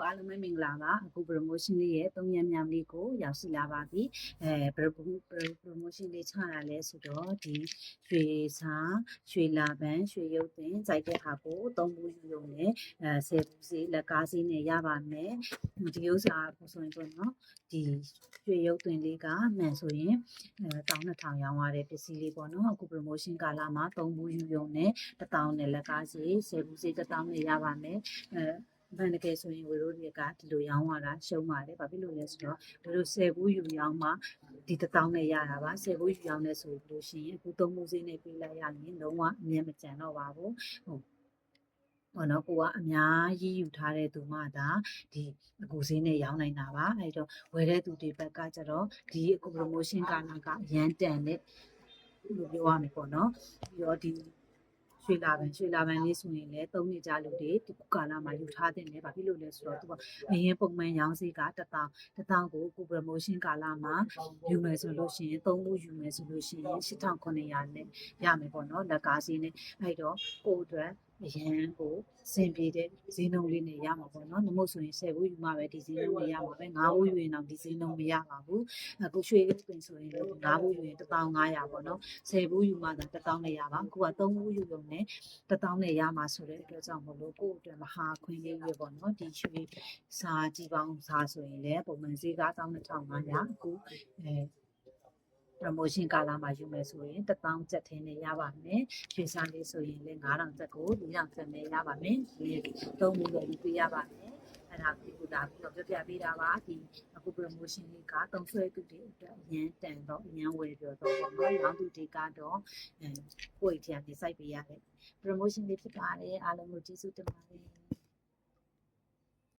အားလုံးပဲမင်္ဂလာပါအခု promotion လေးရဲ့3ရက်မြောက်လေးကိုရောက်ရှိလာပါပြီpromotion လေးချတာလဲဆိုတော့ဒီရွှေစားရွှေလာပန်းရွှေရုပ်သွင်းစိုက်တဲ့ဟာကို3ဘူးယူရုံနဲ့10ဘူးစီလက်ကားစီနဲ့ရပါမယ်ဒီဥစ္စာကိုဆိုရင်ပေါ့နော်ဒီရွှေရုပ်သွင်းလေးကမှန်ဆိုရင်12000ရောင်းရတဲ့ပစ္စည်းလေးပေါ့နော်အခု promotion ကာလမှာ3ဘူးယူရုံနဲ့1000နဲ့လက်ကားစီ10ဘူးစီ1000နဲ့ရပါမယ်ဘယ်တကယ်ဆိုရင်ဝေရိုတွေကဒီလိုရောင်းရတာရှုံးပါတယ်။ဘာဖြစ်လို့လဲဆိုတော့ဝေရို10ဘူးယူရောင်းမှဒီ1000နဲ့ရတာပါ10ဘူးယူရောင်းနေဆိုလို့ရှိရင်အခု3ဘူးစင်းနဲ့ပြေးလိုက်ရရင်လုံးဝအမြတ်မကျန်တော့ပါဘူး။ဟိုနော်ကိုကအများကြီးယူထားတဲ့သူမှဒါဒီအကူစင်းနဲ့ရောင်းနိုင်တာပါ။အဲ့တော့ဝယ်တဲ့သူတွေဘက်ကကျတော့ဒီအကူ promotion ကာလကရန်တန်တဲ့လို့ပြောရမယ်ပေါ့နော်။ပြီးတော့ဒီရွှေလာပန်းလေးဆိုရင်လည်း3နှစ်ကြာလူတွေဒီကာလမှာယူထားတဲ့နေဘာဖြစ်လို့လဲဆိုတော့သူကအရင်ပုံမှန်ရောင်းစီက1000ကိုကို promotion ကာလမှာယူမယ်ဆိုလို့ရှိရင်3ဘူးယူမယ်ဆိုလို့ရှိရင်8900နဲ့ရမယ်ပေါ့နော်လက်ကားစီးနဲ့အဲ့တော့ကိုအတွက်အရန်ကိုစင်ပြေတဲ့ဈေးနှုန်းလေးနဲ့ရမှာပေါ့နော်နမို့ဆိုရင်10ဘူးယူမှပဲဒီဈေးနှုန်းနဲ့ရမှာပဲ9ဘူးယူရင်တော့ဒီဈေးနှုန်းမရပါဘူးအခုရွှေရုပ်သွင်းဆိုရင်လည်း9ဘူးယူရင်1500ပေါ့နော်10ဘူးယူမှသာ1000နဲ့ရပါအခုက3ဘူးယူရုံနဲ့1000နဲ့ရမှာဆိုတဲ့အတွက်ကြောင့်မလို့ကိုယ့်အတွက်မဟာခွင့်လေးပဲပေါ့နော်ဒီရွှေစာကြီးပေါင်းစာဆိုရင်လည်းပုံမှန်ဈေးက12500အခုpromotion ကာလမှာယူမယ်ဆိုရင်1000ကျပ်ထင်းနဲ့ရပါမယ်ရွှေစားလေးဆိုရင်လည်း9000ကျပ်ကို4000ကျပ်နဲ့ရပါမယ်ဒီ3ဘူးလည်းယူပေးရပါမယ်အဲ့ဒါကိုဒါပြီးတော့ပြပေးတာပါဒီအခု promotion လေးကတုံးဆွဲသူတွေအတွက်အရန်တန်တော့အရန်ဝယ်ပြောတော့ပေါ့နော်ရောင်းသူတွေကတော့ကိုယ့်အိတ်ထဲကနေစိုက်ပေးရတယ် promotion လေးဖြစ်ပါတယ်အားလုံးကိုကျေးဇူးတင်ပါတယ်